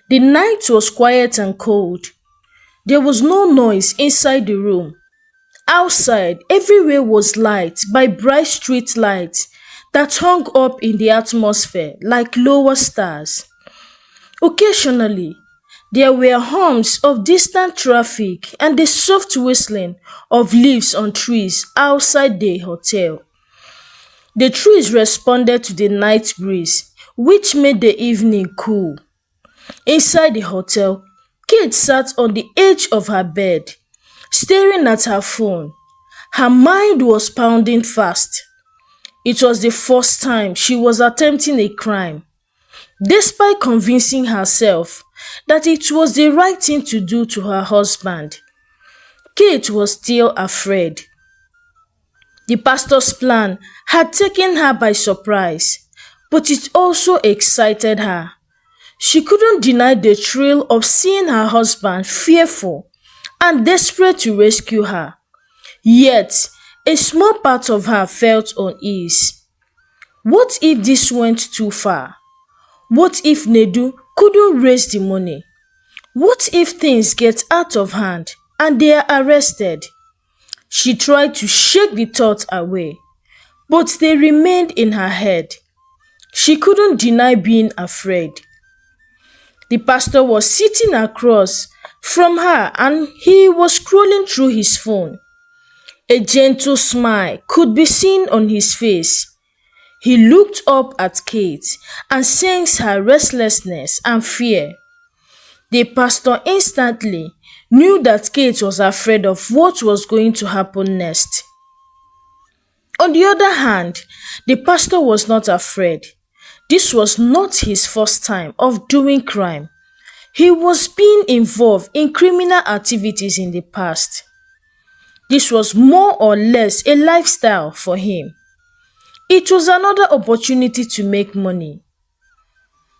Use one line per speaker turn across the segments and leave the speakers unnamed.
The night was quiet and cold. There was no noise inside the room. Outside, everywhere was light by bright street lights that hung up in the atmosphere like lower stars. Occasionally, there were hums of distant traffic and the soft whistling of leaves on trees outside the hotel. The trees responded to the night breeze, which made the evening cool. Inside the hotel, Kate sat on the edge of her bed, staring at her phone. Her mind was pounding fast. It was the first time she was attempting a crime. Despite convincing herself that it was the right thing to do to her husband, Kate was still afraid. The pastor's plan had taken her by surprise, but it also excited her. She couldn't deny the thrill of seeing her husband fearful and desperate to rescue her. Yet, a small part of her felt unease. What if this went too far? What if Nedu couldn't raise the money? What if things get out of hand and they are arrested? She tried to shake the thought away, but they remained in her head. She couldn't deny being afraid. The pastor was sitting across from her and he was scrolling through his phone. A gentle smile could be seen on his face. He looked up at Kate and sensed her restlessness and fear. The pastor instantly knew that Kate was afraid of what was going to happen next. On the other hand, the pastor was not afraid. This was not his first time of doing crime. He was being involved in criminal activities in the past. This was more or less a lifestyle for him. It was another opportunity to make money.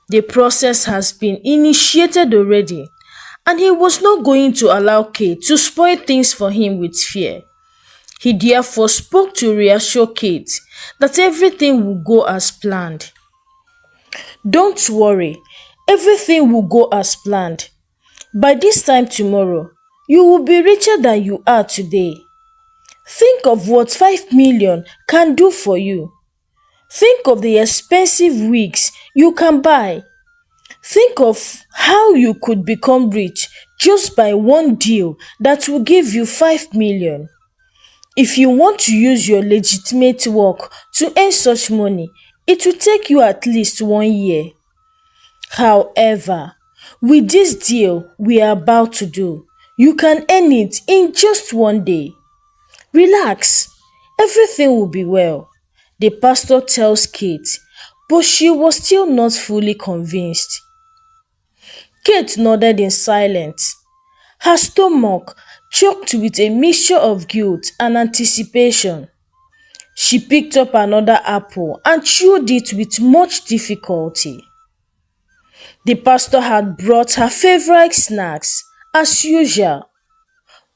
The process has been initiated already, and he was not going to allow Kate to spoil things for him with fear. He therefore spoke to reassure Kate that everything will go as planned. Don't worry, everything will go as planned. By this time tomorrow, you will be richer than you are today. Think of what 5 million can do for you. Think of the expensive wigs you can buy. Think of how you could become rich just by one deal that will give you 5 million. If you want to use your legitimate work to earn such money, it will take you at least 1 year. However, with this deal we are about to do, you can earn it in just 1 day. Relax, everything will be well, the pastor tells Kate, but she was still not fully convinced. Kate nodded in silence, her stomach choked with a mixture of guilt and anticipation. She picked up another apple and chewed it with much difficulty. The pastor had brought her favorite snacks, as usual.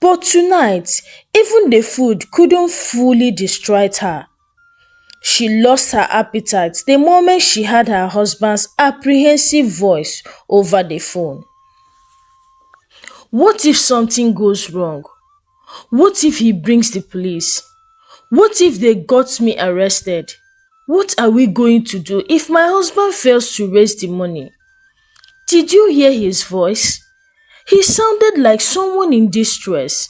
But tonight, even the food couldn't fully distract her. She lost her appetite the moment she heard her husband's apprehensive voice over the phone. What if something goes wrong? What if he brings the police? What if they got me arrested? What are we going to do if my husband fails to raise the money? Did you hear his voice? He sounded like someone in distress.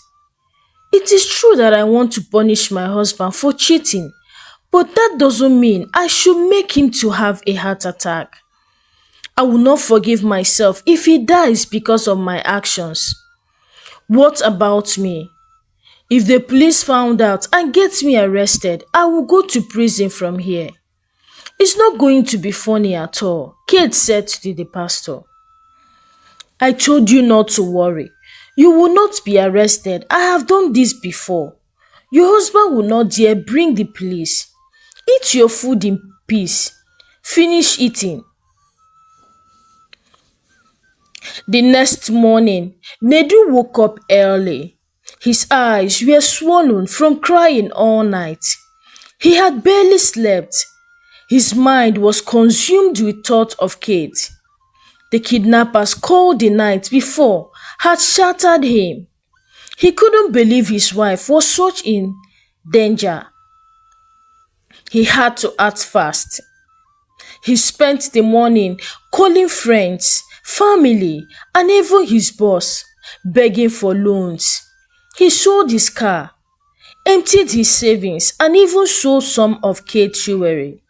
It is true that I want to punish my husband for cheating, but that doesn't mean I should make him to have a heart attack. I will not forgive myself if he dies because of my actions. What about me? If the police found out and get me arrested, I will go to prison from here. It's not going to be funny at all, Kate said to the pastor. I told you not to worry. You will not be arrested. I have done this before. Your husband will not dare bring the police. Eat your food in peace. Finish eating. The next morning, Nedu woke up early. His eyes were swollen from crying all night. He had barely slept. His mind was consumed with thought of Kate. The kidnappers called the night before had shattered him. He couldn't believe his wife was such in danger. He had to act fast. He spent the morning calling friends, family, and even his boss, begging for loans. He sold his car, emptied his savings, and even sold some of Kate's jewelry.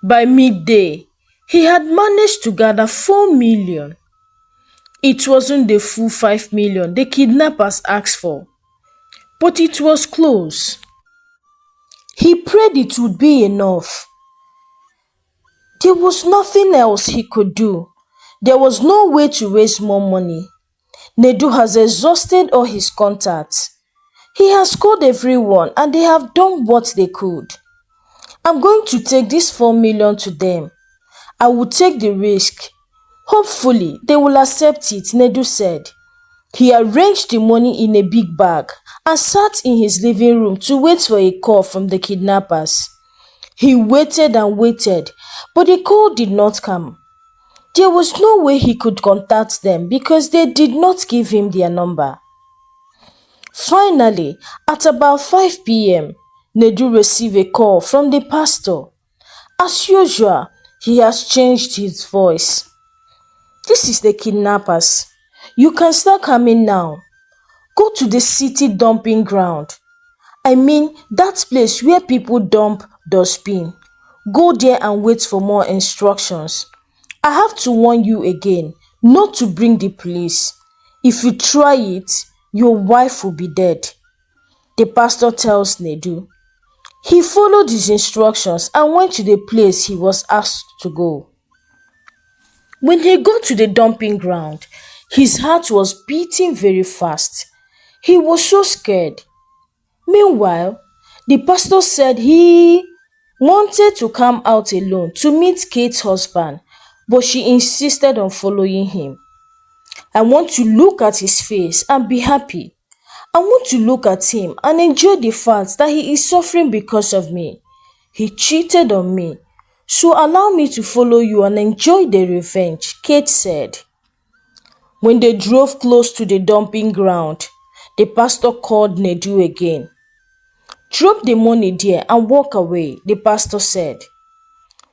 By midday, he had managed to gather 4 million. It wasn't the full 5 million the kidnappers asked for, but it was close. He prayed it would be enough. There was nothing else he could do. There was no way to raise more money. Nedu has exhausted all his contacts. He has called everyone and they have done what they could. I'm going to take this 4 million to them. I will take the risk. Hopefully, they will accept it, Nedu said. He arranged the money in a big bag and sat in his living room to wait for a call from the kidnappers. He waited and waited, but the call did not come. There was no way he could contact them because they did not give him their number. Finally, at about 5 p.m., Nedu received a call from the pastor. As usual, he has changed his voice. This is the kidnappers. You can start coming now. Go to the city dumping ground. I mean, that place where people dump dustbin. Go there and wait for more instructions. I have to warn you again not to bring the police. If you try it, your wife will be dead. The pastor tells Nedu. He followed his instructions and went to the place he was asked to go. When he got to the dumping ground, his heart was beating very fast. He was so scared. Meanwhile, the pastor said he wanted to come out alone to meet Kate's husband, but she insisted on following him. I want to look at his face and be happy. I want to look at him and enjoy the fact that he is suffering because of me. He cheated on me. So allow me to follow you and enjoy the revenge, Kate said. When they drove close to the dumping ground, the pastor called Nedu again. Drop the money there and walk away, the pastor said.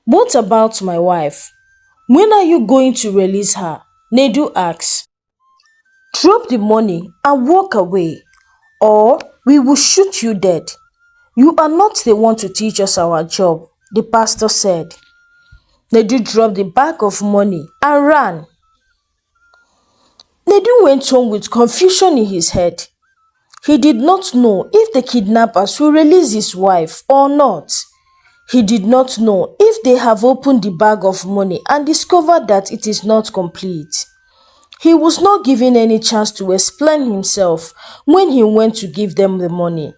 What about my wife? When are you going to release her? Nedu asked. Drop the money and walk away, or we will shoot you dead. You are not the one to teach us our job, the pastor said. Nedu dropped the bag of money and ran. Nedu went home with confusion in his head. He did not know if the kidnappers will release his wife or not. He did not know if they have opened the bag of money and discovered that it is not complete. He was not given any chance to explain himself when he went to give them the money.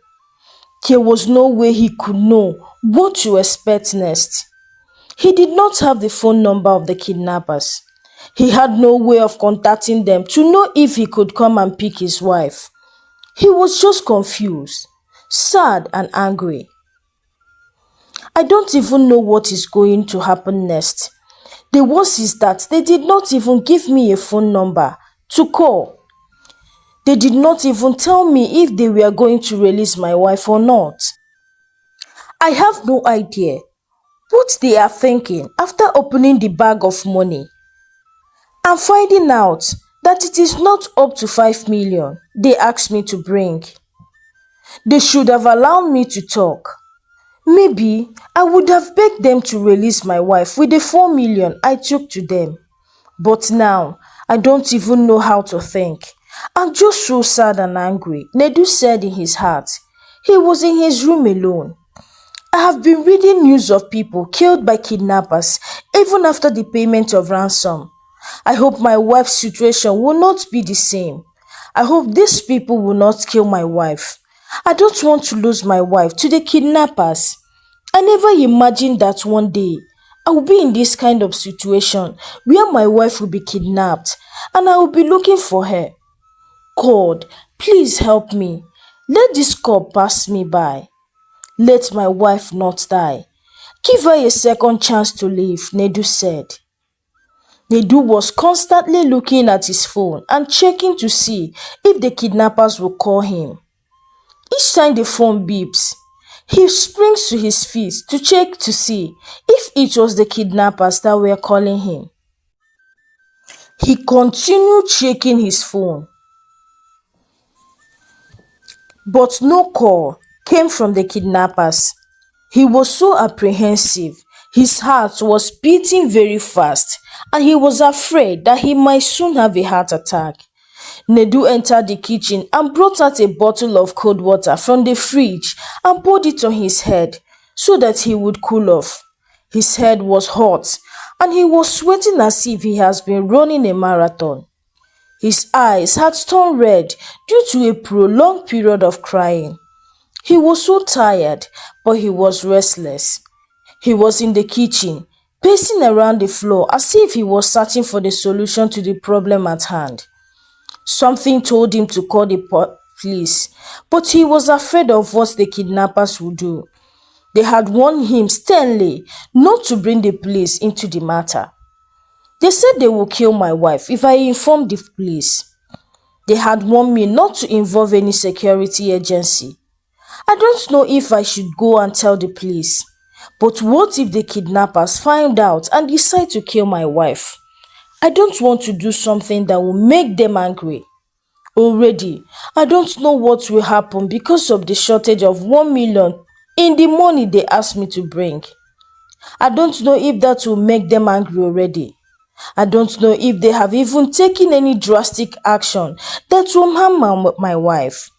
There was no way he could know what to expect next. He did not have the phone number of the kidnappers. He had no way of contacting them to know if he could come and pick his wife. He was just confused, sad and angry. I don't even know what is going to happen next. The worst is that they did not even give me a phone number to call. They did not even tell me if they were going to release my wife or not. I have no idea what they are thinking after opening the bag of money and finding out that it is not up to 5 million they asked me to bring. They should have allowed me to talk. Maybe I would have begged them to release my wife with the 4 million I took to them. But now, I don't even know how to think. I'm just so sad and angry, Nedu said in his heart. He was in his room alone. I have been reading news of people killed by kidnappers even after the payment of ransom. I hope my wife's situation will not be the same. I hope these people will not kill my wife. I don't want to lose my wife to the kidnappers. I never imagined that one day I will be in this kind of situation where my wife will be kidnapped and I will be looking for her. God, please help me. Let this cup pass me by. Let my wife not die. Give her a second chance to live, Nedu said. Nedu was constantly looking at his phone and checking to see if the kidnappers would call him. Each time the phone beeps, he springs to his feet to check to see if it was the kidnappers that were calling him. He continued checking his phone, but no call came from the kidnappers. He was so apprehensive. His heart was beating very fast, and he was afraid that he might soon have a heart attack. Nedu entered the kitchen and brought out a bottle of cold water from the fridge and poured it on his head so that he would cool off. His head was hot and he was sweating as if he has been running a marathon. His eyes had turned red due to a prolonged period of crying. He was so tired, but he was restless. He was in the kitchen, pacing around the floor as if he was searching for the solution to the problem at hand. Something told him to call the police, but he was afraid of what the kidnappers would do. They had warned him sternly not to bring the police into the matter. They said they would kill my wife if I informed the police. They had warned me not to involve any security agency. I don't know if I should go and tell the police. But what if the kidnappers find out and decide to kill my wife? I don't want to do something that will make them angry. Already, I don't know what will happen because of the shortage of 1 million in the money they asked me to bring. I don't know if that will make them angry already. I don't know if they have even taken any drastic action that will harm my wife.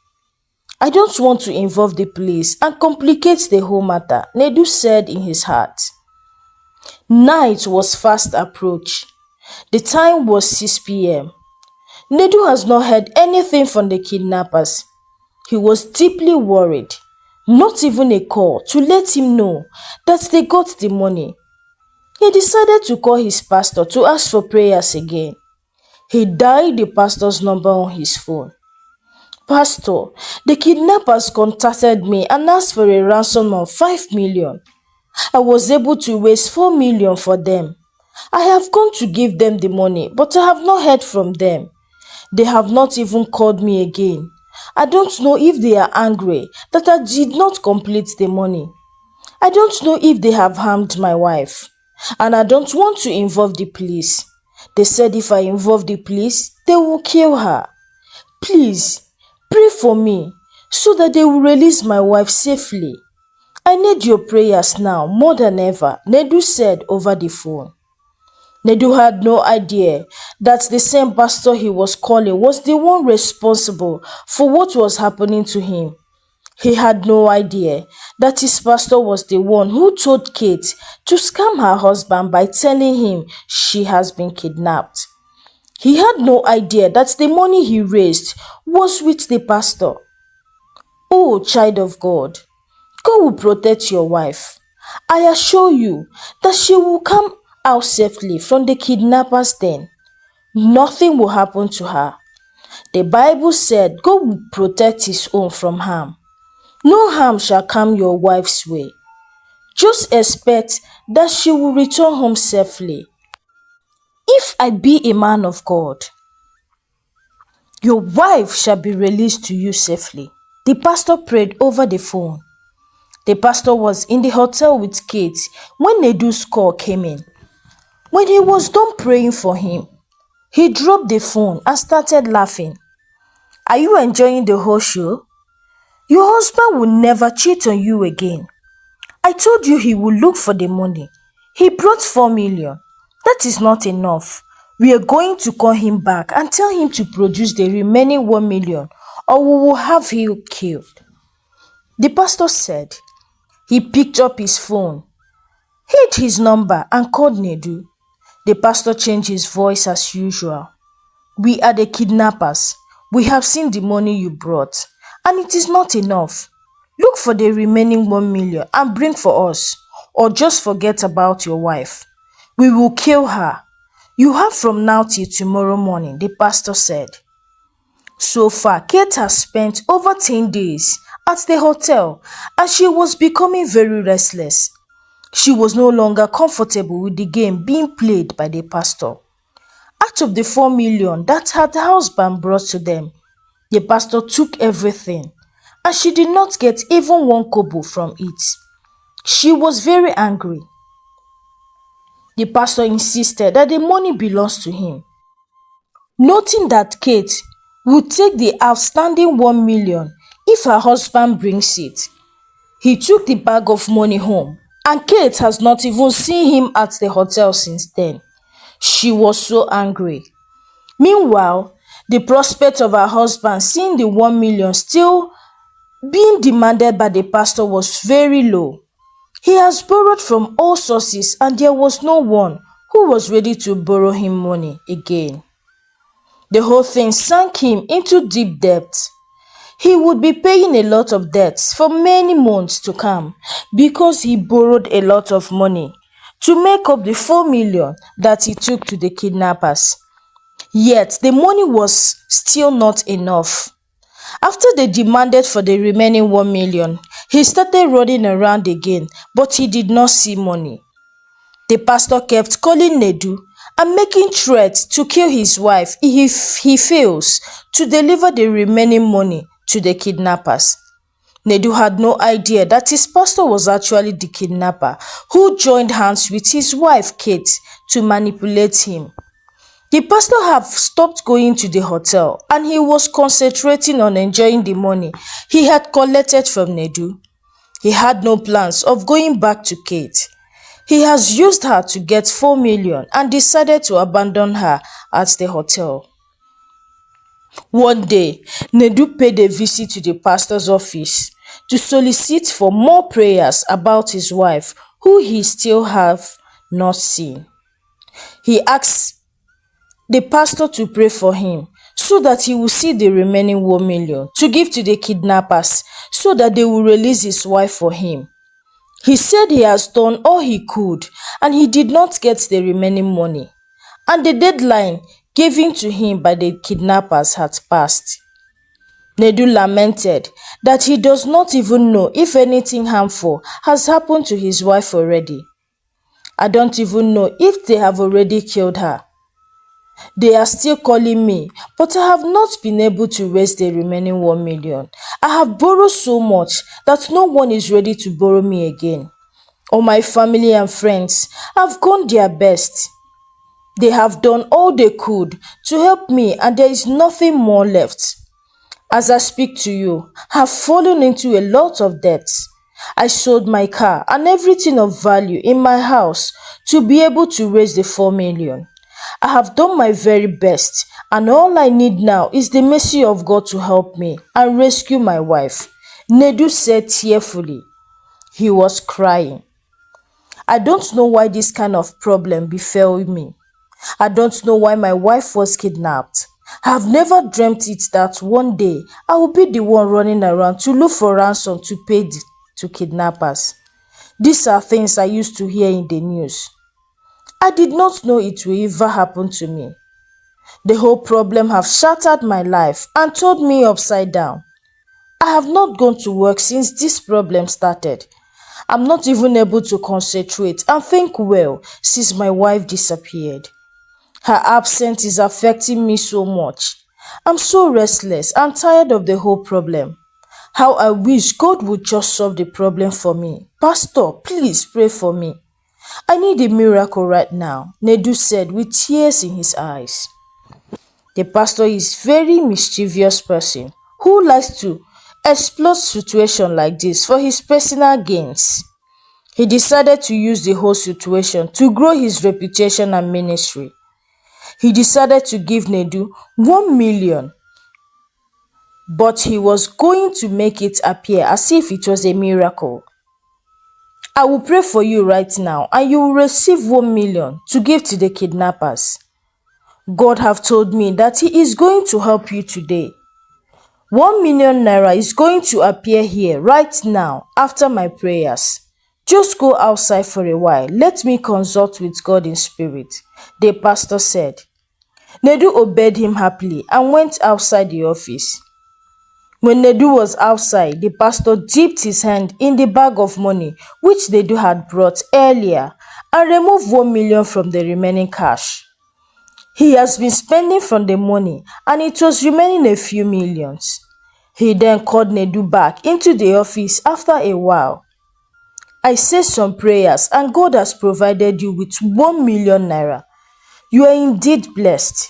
I don't want to involve the police and complicate the whole matter, Nedu said in his heart. Night was fast approach. The time was 6 p.m. Nedu has not heard anything from the kidnappers. He was deeply worried. Not even a call to let him know that they got the money. He decided to call his pastor to ask for prayers again. He dialed the pastor's number on his phone. Pastor, the kidnappers contacted me and asked for a ransom of 5 million. I was able to raise 4 million for them. I have gone to give them the money, but I have not heard from them. They have not even called me again. I don't know if they are angry that I did not complete the money. I don't know if they have harmed my wife. And I don't want to involve the police. They said if I involve the police, they will kill her. Please, pray for me so that they will release my wife safely. I need your prayers now more than ever, Nedu said over the phone. Nedu had no idea that the same pastor he was calling was the one responsible for what was happening to him. He had no idea that his pastor was the one who told Kate to scam her husband by telling him she has been kidnapped. He had no idea that the money he raised was with the pastor. Oh, child of God, God will protect your wife. I assure you that she will come out safely from the kidnappers' den. Nothing will happen to her. The Bible said God will protect his own from harm. No harm shall come your wife's way. Just expect that she will return home safely. If I be a man of God, your wife shall be released to you safely. The pastor prayed over the phone. The pastor was in the hotel with Kate when Nedu's call came in. When he was done praying for him, he dropped the phone and started laughing. Are you enjoying the whole show? Your husband will never cheat on you again. I told you he would look for the money. He brought 4 million. That is not enough. We are going to call him back and tell him to produce the remaining 1 million or we will have him killed. The pastor said. He picked up his phone, hid his number and called Nedu. The pastor changed his voice as usual. We are the kidnappers. We have seen the money you brought and it is not enough. Look for the remaining 1 million and bring for us, or just forget about your wife. We will kill her. You have from now till tomorrow morning, the pastor said. So far, Kate has spent over 10 days at the hotel and she was becoming very restless. She was no longer comfortable with the game being played by the pastor. Out of the 4 million that her husband brought to them, the pastor took everything, and she did not get even one kobo from it. She was very angry. The pastor insisted that the money belongs to him, noting that Kate would take the outstanding 1 million if her husband brings it. He took the bag of money home, and Kate has not even seen him at the hotel since then. She was so angry. Meanwhile, the prospect of her husband seeing the 1 million still being demanded by the pastor was very low. He has borrowed from all sources, and there was no one who was ready to borrow him money again. The whole thing sank him into deep debt. He would be paying a lot of debts for many months to come because he borrowed a lot of money to make up the 4 million that he took to the kidnappers. Yet the money was still not enough. After they demanded for the remaining 1 million, he started running around again, but he did not see money. The pastor kept calling Nedu and making threats to kill his wife if he fails to deliver the remaining money to the kidnappers. Nedu had no idea that his pastor was actually the kidnapper who joined hands with his wife Kate to manipulate him. The pastor had stopped going to the hotel, and he was concentrating on enjoying the money he had collected from Nedu. He had no plans of going back to Kate. He has used her to get 4 million and decided to abandon her at the hotel. One day, Nedu paid a visit to the pastor's office to solicit for more prayers about his wife, who he still have not seen. He asked the pastor to pray for him so that he will see the remaining 1 million to give to the kidnappers so that they will release his wife for him. He said he has done all he could and he did not get the remaining money, and the deadline given to him by the kidnappers had passed. Nedu lamented that he does not even know if anything harmful has happened to his wife already. I don't even know if they have already killed her. They are still calling me, but I have not been able to raise the remaining 1 million. I have borrowed so much that no one is ready to borrow me again. All my family and friends have gone their best. They have done all they could to help me, and there is nothing more left. As I speak to you, I have fallen into a lot of debts. I sold my car and everything of value in my house to be able to raise the 4 million. I have done my very best, and all I need now is the mercy of God to help me and rescue my wife, Nedu said tearfully. He was crying. I don't know why this kind of problem befell me. I don't know why my wife was kidnapped. I have never dreamt it that one day I will be the one running around to look for ransom to pay to kidnappers. These are things I used to hear in the news. I did not know it will ever happen to me. The whole problem has shattered my life and turned me upside down. I have not gone to work since this problem started. I'm not even able to concentrate and think well since my wife disappeared. Her absence is affecting me so much. I'm so restless and tired of the whole problem. How I wish God would just solve the problem for me. Pastor, please pray for me. I need a miracle right now, Nedu said with tears in his eyes. The pastor is a very mischievous person who likes to exploit situations like this for his personal gains. He decided to use the whole situation to grow his reputation and ministry. He decided to give Nedu 1 million, but he was going to make it appear as if it was a miracle. I will pray for you right now, and you will receive 1 million to give to the kidnappers. God have told me that he is going to help you today. 1 million naira is going to appear here right now after my prayers. Just go outside for a while. Let me consult with God in spirit, the pastor said. Nedu obeyed him happily and went outside the office. When Nedu was outside, the pastor dipped his hand in the bag of money which Nedu had brought earlier and removed 1 million from the remaining cash. He has been spending from the money and it was remaining a few millions. He then called Nedu back into the office after a while. I said some prayers and God has provided you with 1 million naira. You are indeed blessed.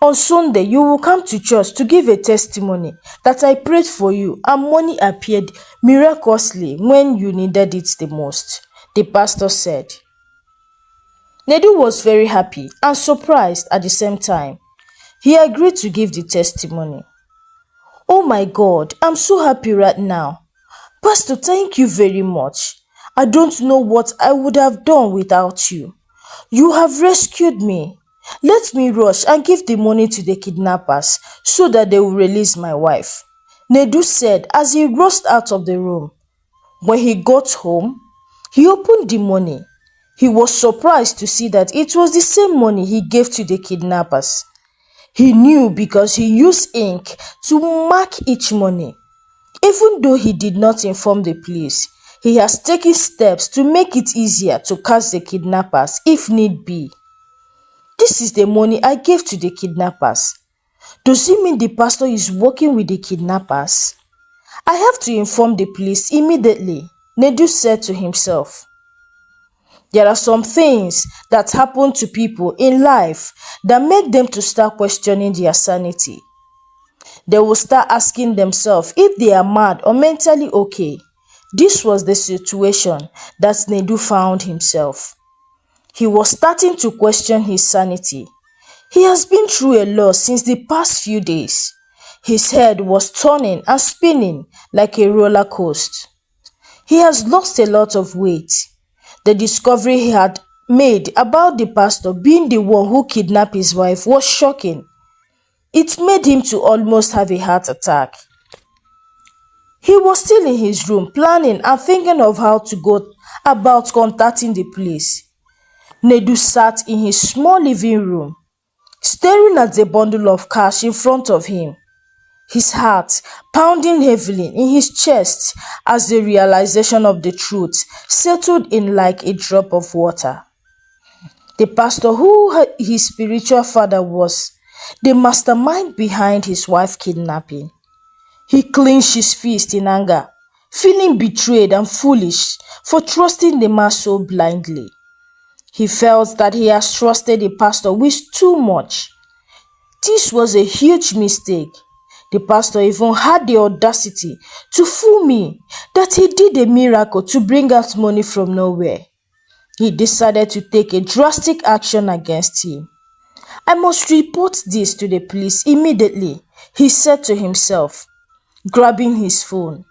On Sunday, you will come to church to give a testimony that I prayed for you and money appeared miraculously when you needed it the most, the pastor said. Nedu was very happy and surprised at the same time. He agreed to give the testimony. Oh my God, I'm so happy right now. Pastor, thank you very much. I don't know what I would have done without you. You have rescued me. Let me rush and give the money to the kidnappers so that they will release my wife, Nedu said as he rushed out of the room. When he got home, he opened the money. He was surprised to see that it was the same money he gave to the kidnappers. He knew because he used ink to mark each money. Even though he did not inform the police, he has taken steps to make it easier to catch the kidnappers if need be. This is the money I gave to the kidnappers. Does it mean the pastor is working with the kidnappers? I have to inform the police immediately, Nedu said to himself. There are some things that happen to people in life that make them to start questioning their sanity. They will start asking themselves if they are mad or mentally okay. This was the situation that Nedu found himself. He was starting to question his sanity. He has been through a lot since the past few days. His head was turning and spinning like a roller coaster. He has lost a lot of weight. The discovery he had made about the pastor being the one who kidnapped his wife was shocking. It made him to almost have a heart attack. He was still in his room planning and thinking of how to go about contacting the police. Nedu sat in his small living room, staring at the bundle of cash in front of him, his heart pounding heavily in his chest as the realization of the truth settled in like a drop of water. The pastor who his spiritual father was the mastermind behind his wife kidnapping. He clenched his fist in anger, feeling betrayed and foolish for trusting the man so blindly. He felt that he has trusted the pastor with too much. This was a huge mistake. The pastor even had the audacity to fool me that he did a miracle to bring out money from nowhere. He decided to take a drastic action against him. I must report this to the police immediately, he said to himself, grabbing his phone.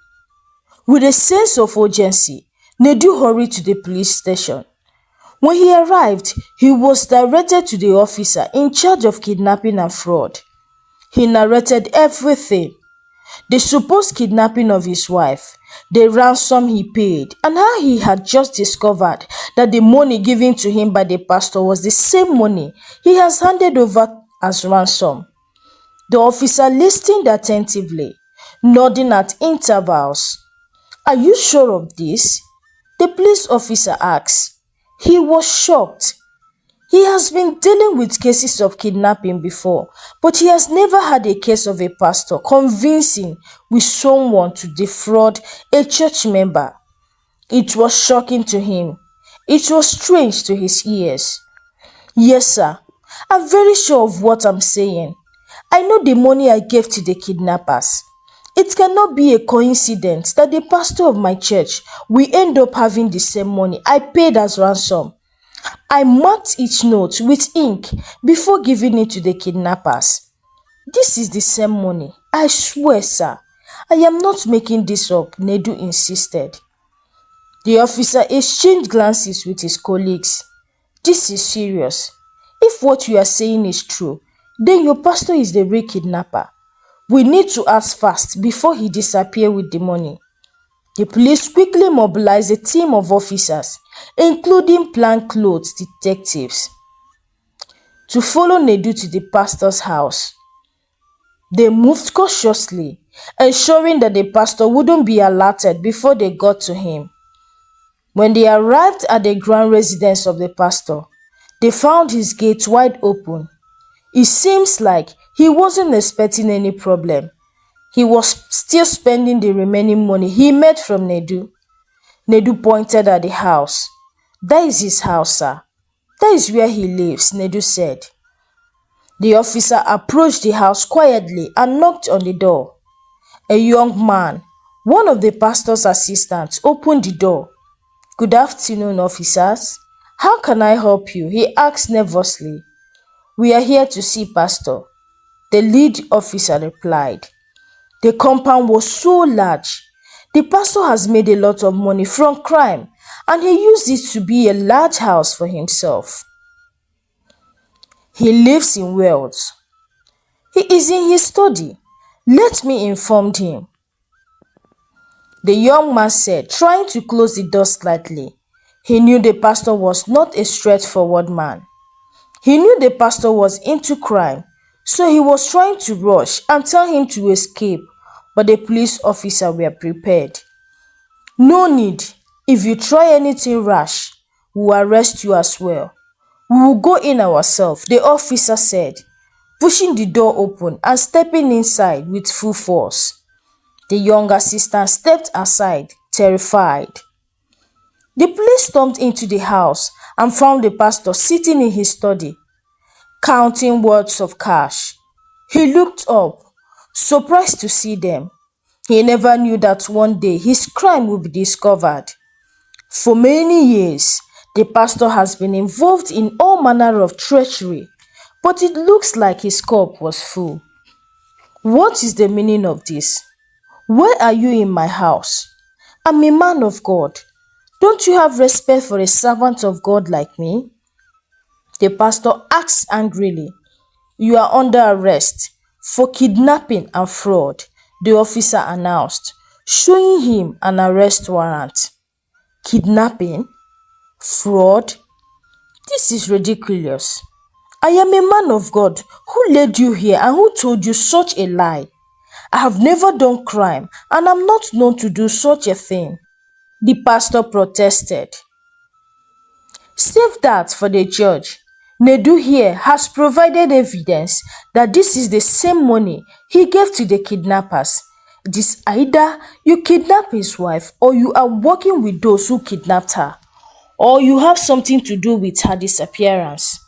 With a sense of urgency, Nedu hurried to the police station. When he arrived, he was directed to the officer in charge of kidnapping and fraud. He narrated everything: the supposed kidnapping of his wife, the ransom he paid, and how he had just discovered that the money given to him by the pastor was the same money he has handed over as ransom. The officer listened attentively, nodding at intervals. Are you sure of this? The police officer asked. He was shocked. He has been dealing with cases of kidnapping before, but he has never had a case of a pastor convincing with someone to defraud a church member. It was shocking to him. It was strange to his ears. Yes, sir. I'm very sure of what I'm saying. I know the money I gave to the kidnappers. It cannot be a coincidence that the pastor of my church will end up having the same money I paid as ransom. I marked each note with ink before giving it to the kidnappers. This is the same money. I swear, sir. I am not making this up, Nedu insisted. The officer exchanged glances with his colleagues. This is serious. If what you are saying is true, then your pastor is the real kidnapper. We need to act fast before he disappears with the money. The police quickly mobilized a team of officers, including plainclothes detectives, to follow Nedu to the pastor's house. They moved cautiously, ensuring that the pastor wouldn't be alerted before they got to him. When they arrived at the grand residence of the pastor, they found his gate wide open. It seems like he wasn't expecting any problem. He was still spending the remaining money he made from Nedu. Nedu pointed at the house. That is his house, sir. That is where he lives, Nedu said. The officer approached the house quietly and knocked on the door. A young man, one of the pastor's assistants, opened the door. Good afternoon, officers. How can I help you? He asked nervously. We are here to see Pastor, the lead officer replied. The compound was so large. The pastor has made a lot of money from crime and he used it to be a large house for himself. He lives in Wales. He is in his study. Let me inform him. The young man said, trying to close the door slightly. He knew the pastor was not a straightforward man. He knew the pastor was into crime, so he was trying to rush and tell him to escape, but the police officer were prepared. No need. If you try anything rash, we will arrest you as well. We will go in ourselves, the officer said, pushing the door open and stepping inside with full force. The young assistant stepped aside, terrified. The police stormed into the house and found the pastor sitting in his study, counting wads of cash. He looked up, surprised to see them. He never knew that one day his crime would be discovered. For many years, the pastor has been involved in all manner of treachery, but it looks like his cup was full. What is the meaning of this? Why are you in my house? I'm a man of God. Don't you have respect for a servant of God like me? The pastor asked angrily. You are under arrest for kidnapping and fraud, the officer announced, showing him an arrest warrant. Kidnapping? Fraud? This is ridiculous. I am a man of God who led you here and who told you such a lie. I have never done crime and am not known to do such a thing. The pastor protested. Save that for the judge. Nedu here has provided evidence that this is the same money he gave to the kidnappers. It is either you kidnap his wife or you are working with those who kidnapped her, or you have something to do with her disappearance.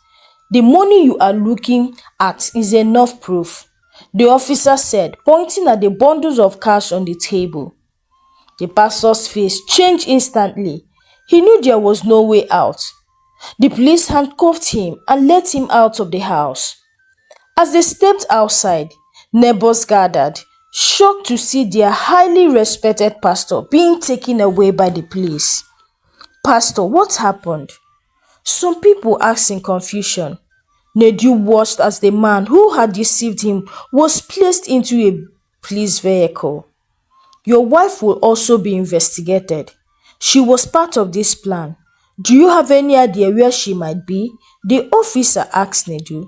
The money you are looking at is enough proof, the officer said, pointing at the bundles of cash on the table. The pastor's face changed instantly. He knew there was no way out. The police handcuffed him and let him out of the house. As they stepped outside, neighbors gathered, shocked to see their highly respected pastor being taken away by the police. Pastor, what happened? Some people asked in confusion. Nedu watched as the man who had deceived him was placed into a police vehicle. Your wife will also be investigated. She was part of this plan. Do you have any idea where she might be? The officer asked Nedu.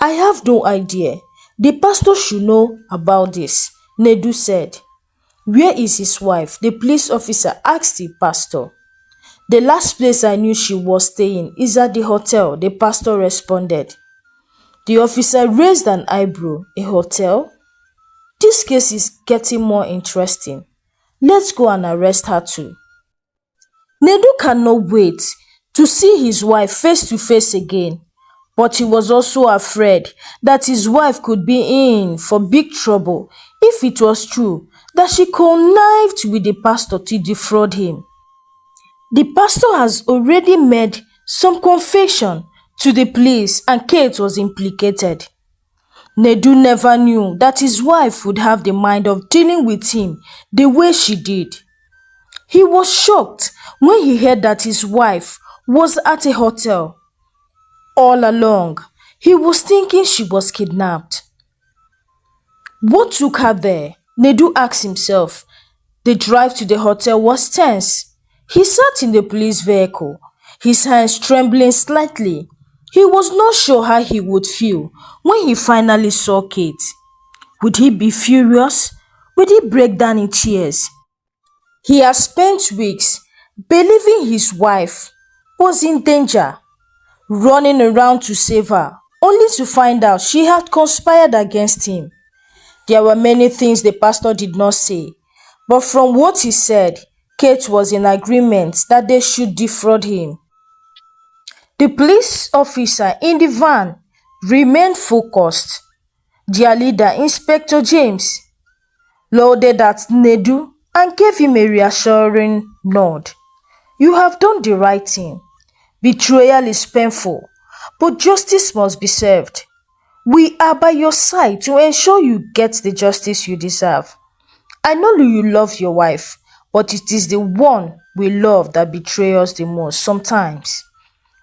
I have no idea. The pastor should know about this, Nedu said. Where is his wife? The police officer asked the pastor. The last place I knew she was staying is at the hotel, the pastor responded. The officer raised an eyebrow. A hotel? This case is getting more interesting. Let's go and arrest her too. Nedu cannot wait to see his wife face to face again, but he was also afraid that his wife could be in for big trouble if it was true that she connived with the pastor to defraud him. The pastor has already made some confession to the police and Kate was implicated. Nedu never knew that his wife would have the mind of dealing with him the way she did. He was shocked when he heard that his wife was at a hotel. All along, he was thinking she was kidnapped. What took her there? Nedu asked himself. The drive to the hotel was tense. He sat in the police vehicle, his hands trembling slightly. He was not sure how he would feel when he finally saw Kate. Would he be furious? Would he break down in tears? He had spent weeks believing his wife was in danger, running around to save her, only to find out she had conspired against him. There were many things the pastor did not say, but from what he said, Kate was in agreement that they should defraud him. The police officer in the van remained focused. Their leader, Inspector James, looked at Nedu and gave him a reassuring nod. You have done the right thing. Betrayal is painful, but justice must be served. We are by your side to ensure you get the justice you deserve. I know you love your wife, but it is the one we love that betrays us the most sometimes.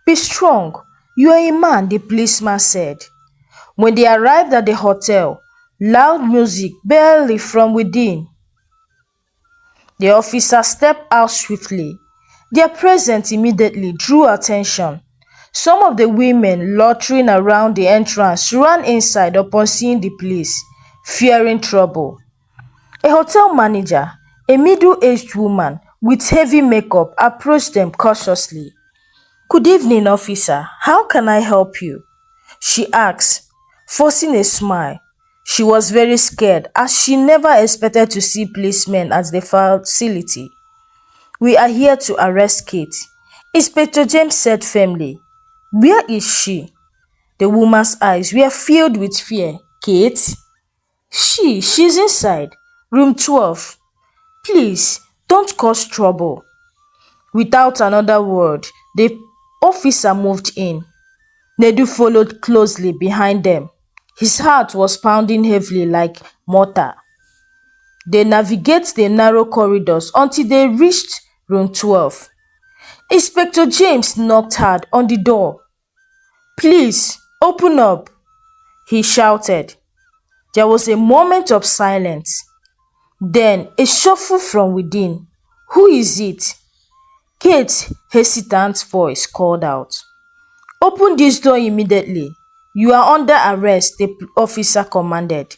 Be strong. You are a man, the policeman said. When they arrived at the hotel, loud music barely from within. The officer stepped out swiftly. Their presence immediately drew attention. Some of the women loitering around the entrance ran inside upon seeing the police, fearing trouble. A hotel manager, a middle-aged woman with heavy makeup, approached them cautiously. Good evening, officer. How can I help you? She asked, forcing a smile. She was very scared as she never expected to see policemen at the facility. We are here to arrest Kate, Inspector James said firmly. Where is she? The woman's eyes were filled with fear. Kate? She's inside, room 12. Please, don't cause trouble. Without another word, the officer moved in. Nedu followed closely behind them. His heart was pounding heavily like mortar. They navigated the narrow corridors until they reached room 12. Inspector James knocked hard on the door. Please, open up, he shouted. There was a moment of silence. Then a shuffle from within. Who is it? Kate's hesitant voice called out. Open this door immediately. You are under arrest, the officer commanded.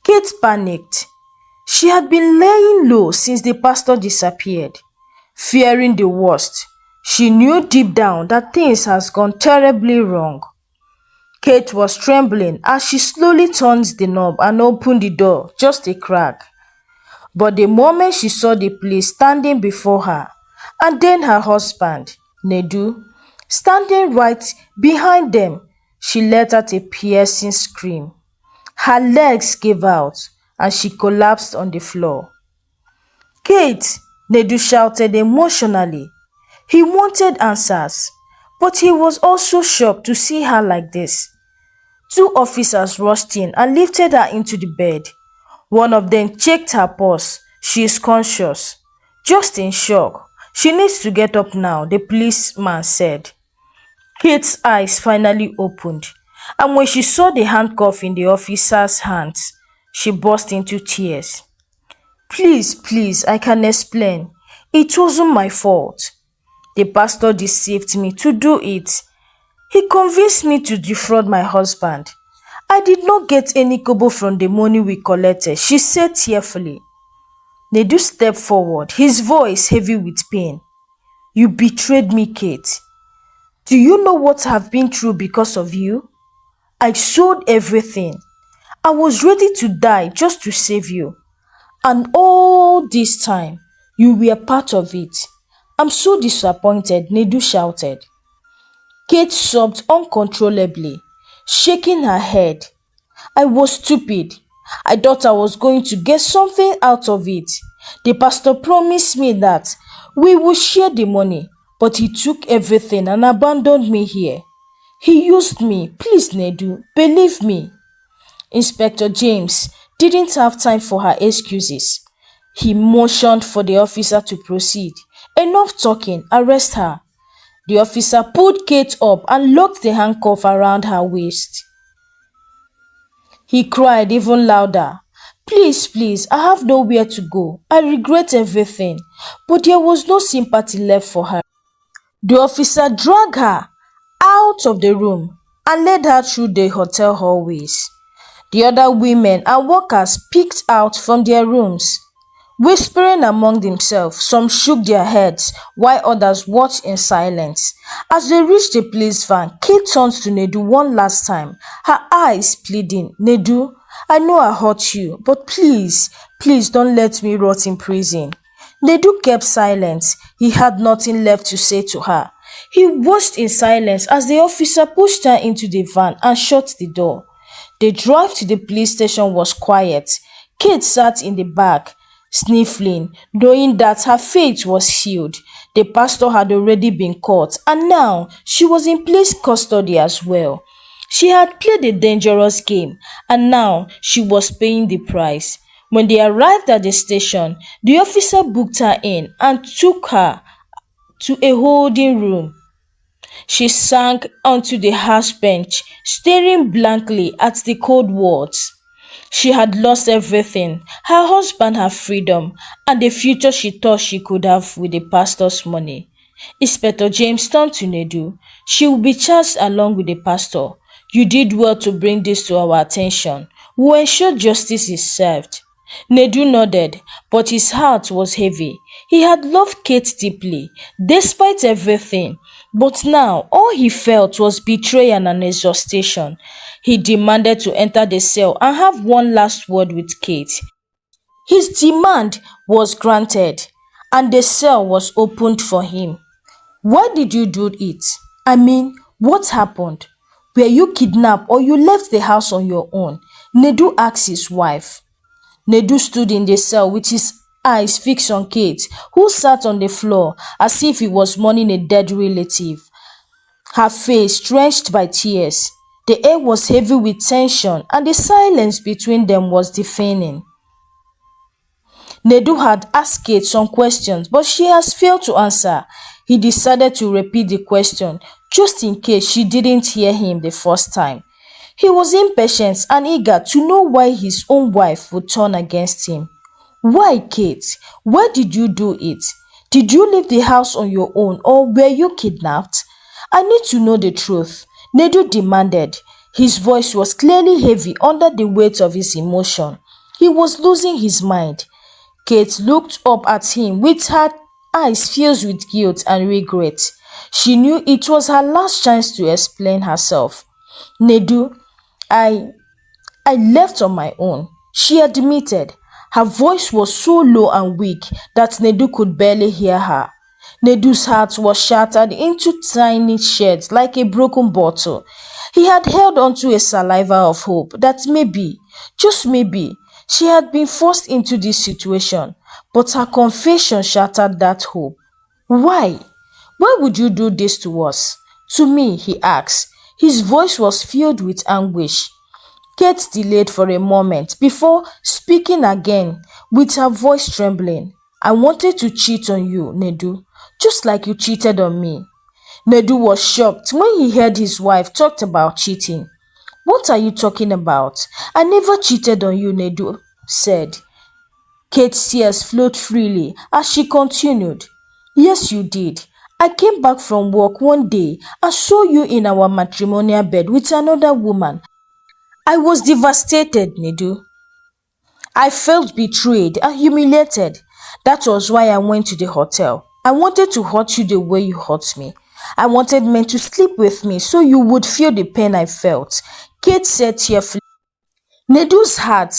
Kate panicked. She had been laying low since the pastor disappeared. Fearing the worst, she knew deep down that things had gone terribly wrong. Kate was trembling as she slowly turned the knob and opened the door, just a crack. But the moment she saw the police standing before her, and then her husband, Nedu, standing right behind them, she let out a piercing scream. Her legs gave out and she collapsed on the floor. Kate, Nedu shouted emotionally. He wanted answers, but he was also shocked to see her like this. Two officers rushed in and lifted her into the bed. One of them checked her pulse. She is conscious, just in shock. She needs to get up now, the policeman said. Kate's eyes finally opened, and when she saw the handcuff in the officer's hands, she burst into tears. Please, I can explain. It wasn't my fault. The pastor deceived me to do it. He convinced me to defraud my husband. I did not get any kobo from the money we collected, she said tearfully. Nedu stepped forward, his voice heavy with pain. You betrayed me, Kate. Do you know what I've been through because of you? I sold everything. I was ready to die just to save you. And all this time, you were part of it. I'm so disappointed, Nedu shouted. Kate sobbed uncontrollably, shaking her head. I was stupid. I thought I was going to get something out of it. The pastor promised me that we would share the money, but he took everything and abandoned me here. He used me. Please, Nedu, believe me. Inspector James didn't have time for her excuses. He motioned for the officer to proceed. Enough talking, arrest her. The officer pulled Kate up and locked the handcuff around her waist. He cried even louder. Please, I have nowhere to go. I regret everything. But there was no sympathy left for her. The officer dragged her out of the room and led her through the hotel hallways. The other women and workers peeked out from their rooms. Whispering among themselves, some shook their heads while others watched in silence. As they reached the police van, Kate turned to Nedu one last time, her eyes pleading, "Nedu, I know I hurt you, but please, please don't let me rot in prison." Nedu kept silent. He had nothing left to say to her. He watched in silence as the officer pushed her into the van and shut the door. The drive to the police station was quiet. Kate sat in the back, sniffling, knowing that her fate was sealed. The pastor had already been caught, and now she was in police custody as well. She had played a dangerous game, and now she was paying the price. When they arrived at the station, the officer booked her in and took her to a holding room. She sank onto the house bench, staring blankly at the cold walls. She had lost everything, her husband, her freedom, and the future she thought she could have with the pastor's money. Inspector James turned to Nedu. "She will be charged along with the pastor. You did well to bring this to our attention. We will ensure justice is served." Nedu nodded, but his heart was heavy. He had loved Kate deeply, despite everything, but now all he felt was betrayal and exhaustion. He demanded to enter the cell and have one last word with Kate. His demand was granted, and the cell was opened for him. "Why did you do it? I mean, what happened? Were you kidnapped or you left the house on your own?" Nedu asked his wife. Nedu stood in the cell with his eyes fixed on Kate, who sat on the floor as if he was mourning a dead relative, her face drenched by tears. The air was heavy with tension, and the silence between them was deafening. Nedu had asked Kate some questions, but she has failed to answer. He decided to repeat the question, just in case she didn't hear him the first time. He was impatient and eager to know why his own wife would turn against him. "Why, Kate? Why did you do it? Did you leave the house on your own or were you kidnapped? I need to know the truth," Nedu demanded. His voice was clearly heavy under the weight of his emotion. He was losing his mind. Kate looked up at him with her eyes filled with guilt and regret. She knew it was her last chance to explain herself. "Nedu, I I left on my own," she admitted. Her voice was so low and weak that Nedu could barely hear her. Nedu's heart was shattered into tiny shards like a broken bottle. He had held onto a saliva of hope that maybe, just maybe, she had been forced into this situation, but her confession shattered that hope. "Why? Why would you do this to us? To me?" he asked. His voice was filled with anguish. Kate delayed for a moment before speaking again, with her voice trembling. "I wanted to cheat on you, Nedu, just like you cheated on me." Nedu was shocked when he heard his wife talked about cheating. "What are you talking about? I never cheated on you," Nedu said. Kate's tears flowed freely as she continued. "Yes, you did. I came back from work one day and saw you in our matrimonial bed with another woman. I was devastated, Nedu. I felt betrayed and humiliated. That was why I went to the hotel. I wanted to hurt you the way you hurt me. I wanted men to sleep with me so you would feel the pain I felt," Kate said tearfully. Nedu's heart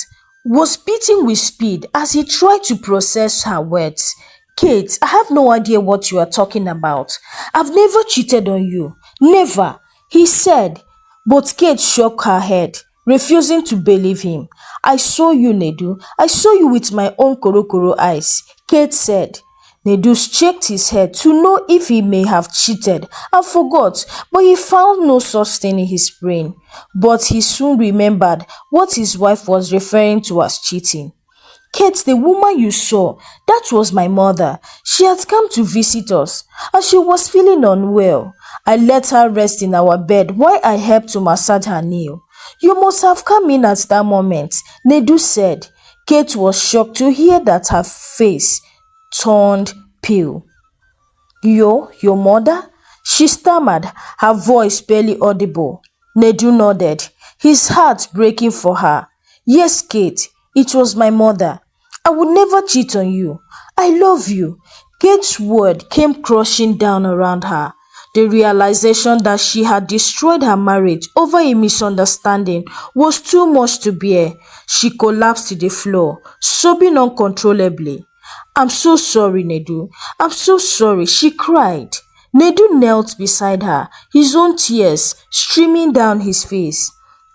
was beating with speed as he tried to process her words. "Kate, I have no idea what you are talking about. I've never cheated on you. Never," he said. But Kate shook her head, refusing to believe him. "I saw you, Nedu. I saw you with my own korokoro eyes," Kate said. Nedu checked his head to know if he may have cheated and forgot, but he found no such thing in his brain. But he soon remembered what his wife was referring to as cheating. "Kate, the woman you saw, that was my mother. She had come to visit us and she was feeling unwell. I let her rest in our bed while I helped to massage her knee. You must have come in at that moment," Nedu said. Kate was shocked to hear that. Her face turned pale. Your mother?" she stammered, her voice barely audible. Nedu nodded, his heart breaking for her. "Yes, Kate, it was my mother. I would never cheat on you. I love you. Kate's word came crushing down around her. The realization that she had destroyed her marriage over a misunderstanding was too much to bear. She collapsed to the floor, sobbing uncontrollably. I'm so sorry, Nedu. I'm so sorry, she cried. Nedu knelt beside her, his own tears streaming down his face.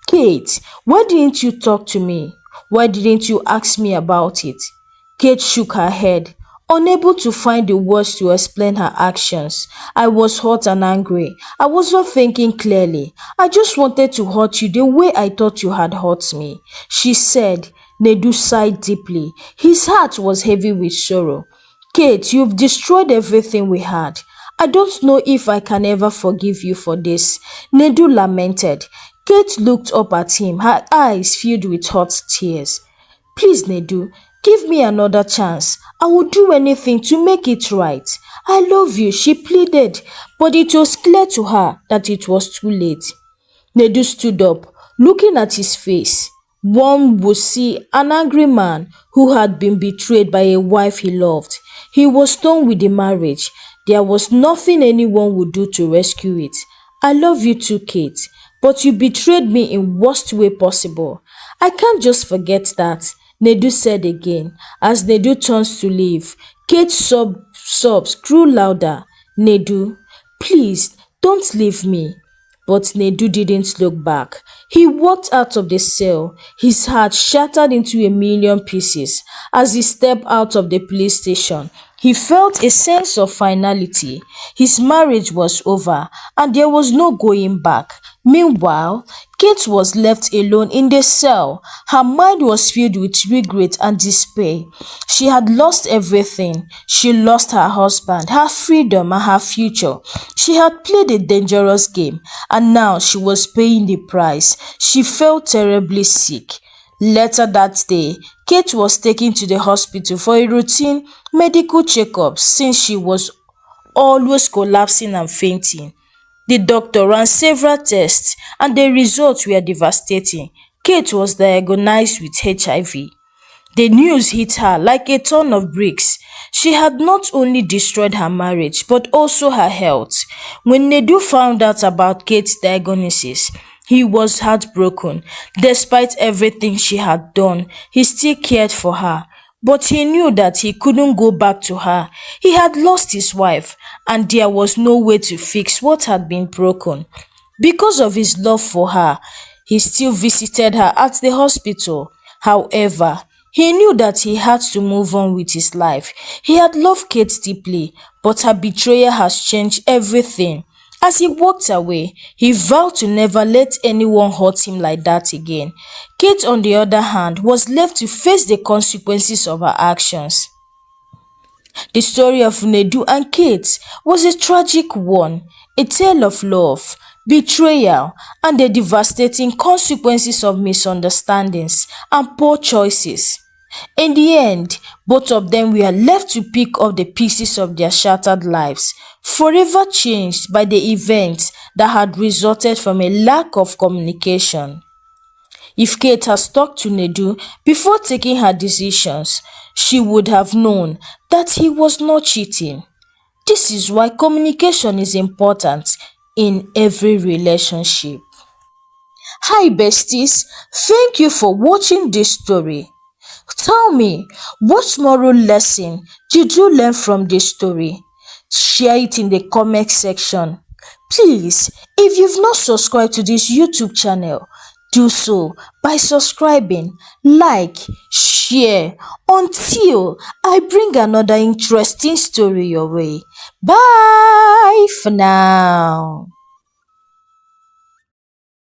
Kate, why didn't you talk to me? Why didn't you ask me about it? Kate shook her head, unable to find the words to explain her actions. I was hurt and angry. I wasn't thinking clearly. I just wanted to hurt you the way I thought you had hurt me, she said. Nedu sighed deeply. His heart was heavy with sorrow. Kate, you've destroyed everything we had. I don't know if I can ever forgive you for this, Nedu lamented. Kate looked up at him, her eyes filled with hot tears. Please, Nedu, give me another chance. I will do anything to make it right. I love you, she pleaded, but it was clear to her that it was too late. Nedu stood up, looking at his face. One would see an angry man who had been betrayed by a wife he loved. He was done with the marriage. There was nothing anyone would do to rescue it. I love you too, Kate, but you betrayed me in worst way possible. I can't just forget that, Nedu said again. As Nedu turns to leave, Kate's sobs grew louder. Nedu, please, don't leave me. But Nedu didn't look back. He walked out of the cell, his heart shattered into a million pieces. As he stepped out of the police station, he felt a sense of finality. His marriage was over, and there was no going back. Meanwhile, Kate was left alone in the cell. Her mind was filled with regret and despair. She had lost everything. She lost her husband, her freedom, and her future. She had played a dangerous game, and now she was paying the price. She felt terribly sick. Later that day, Kate was taken to the hospital for a routine medical checkup since she was always collapsing and fainting. The doctor ran several tests and the results were devastating. Kate was diagnosed with HIV. The news hit her like a ton of bricks. She had not only destroyed her marriage but also her health. When Nedu found out about Kate's diagnosis, he was heartbroken. Despite everything she had done, he still cared for her. But he knew that he couldn't go back to her. He had lost his wife, and there was no way to fix what had been broken. Because of his love for her, he still visited her at the hospital. However, he knew that he had to move on with his life. He had loved Kate deeply, but her betrayal has changed everything. As he walked away, he vowed to never let anyone hurt him like that again. Kate, on the other hand, was left to face the consequences of her actions. The story of Nedu and Kate was a tragic one, a tale of love, betrayal, and the devastating consequences of misunderstandings and poor choices. In the end, both of them were left to pick up the pieces of their shattered lives, forever changed by the events that had resulted from a lack of communication. If Kate had stuck to Nedu before taking her decisions, she would have known that he was not cheating. This is why communication is important in every relationship. Hi besties, thank you for watching this story. Tell me, what moral lesson did you learn from this story? Share it in the comment section. Please, if you've not subscribed to this YouTube channel, do so by subscribing, like, share, until I bring another interesting story your way. Bye for now.